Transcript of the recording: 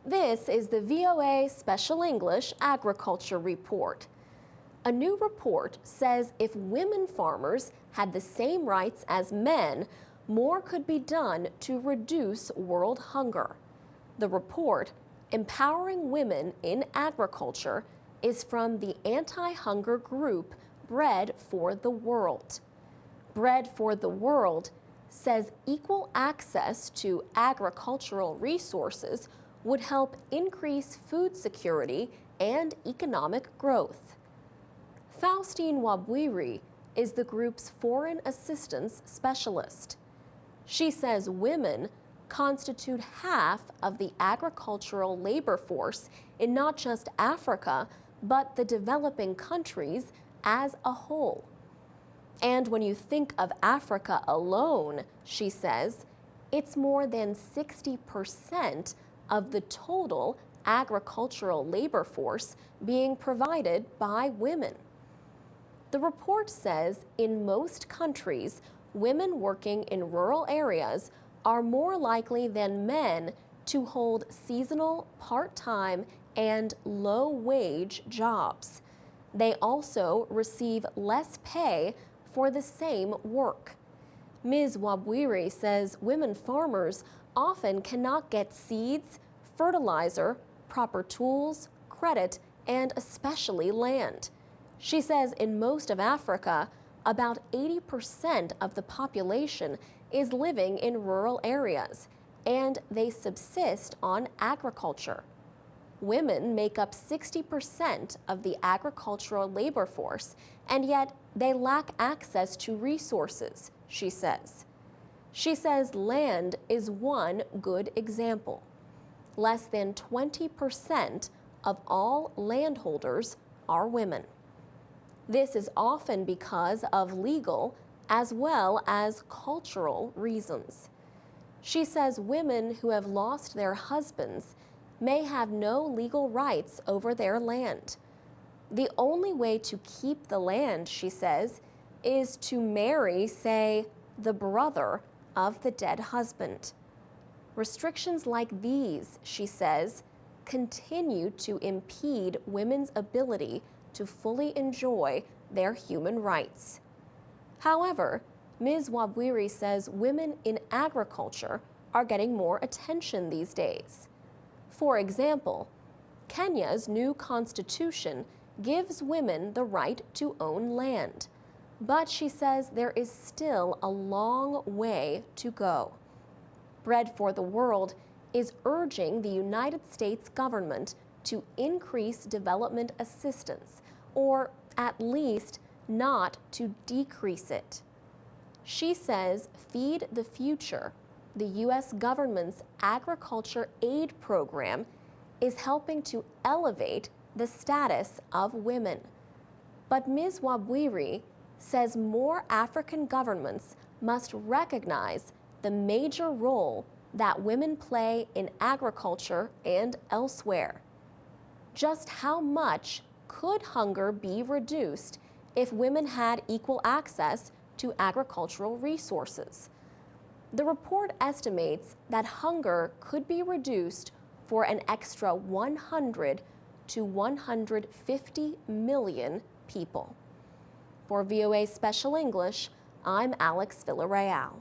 This is the VOA Special English Agriculture Report. A new report says if women farmers had the same rights as men, more could be done to reduce world hunger. The report, Empowering Women in Agriculture, is from the anti-hunger group Bread for the World. Bread for the World says equal access to agricultural resources would help increase food security and economic growth. Faustine Wabwire is the group's foreign assistance specialist. She says women constitute half of the agricultural labor force in not just Africa, but the developing countries as a whole. And when you think of Africa alone, she says, it's more than 60% of the total agricultural labor force being provided by women. The report says in most countries, women working in rural areas are more likely than men to hold seasonal, part-time, and low-wage jobs. They also receive less pay for the same work. Ms. Wabwire says women farmers often cannot get seeds, fertilizer, proper tools, credit, and especially land. She says in most of Africa, about 80% of the population is living in rural areas, and they subsist on agriculture. Women make up 60% of the agricultural labor force, and yet they lack access to resources, she says. She says land is one good example. Less than 20% of all landholders are women. This is often because of legal as well as cultural reasons. She says women who have lost their husbands may have no legal rights over their land. The only way to keep the land, she says, is to marry, say, the brother of the dead husband. Restrictions like these, she says, continue to impede women's ability to fully enjoy their human rights. However, Ms. Wabwire says women in agriculture are getting more attention these days. For example, Kenya's new constitution gives women the right to own land. But she says there is still a long way to go. Bread for the World is urging the United States government to increase development assistance, or at least not to decrease it. She says Feed the Future, the U.S. government's agriculture aid program, is helping to elevate the status of women. But Ms. Wabwire says more African governments must recognize the major role that women play in agriculture and elsewhere. Just how much could hunger be reduced if women had equal access to agricultural resources? The report estimates that hunger could be reduced for an extra 100 to 150 million people. For VOA Special English, I'm Alex Villarreal.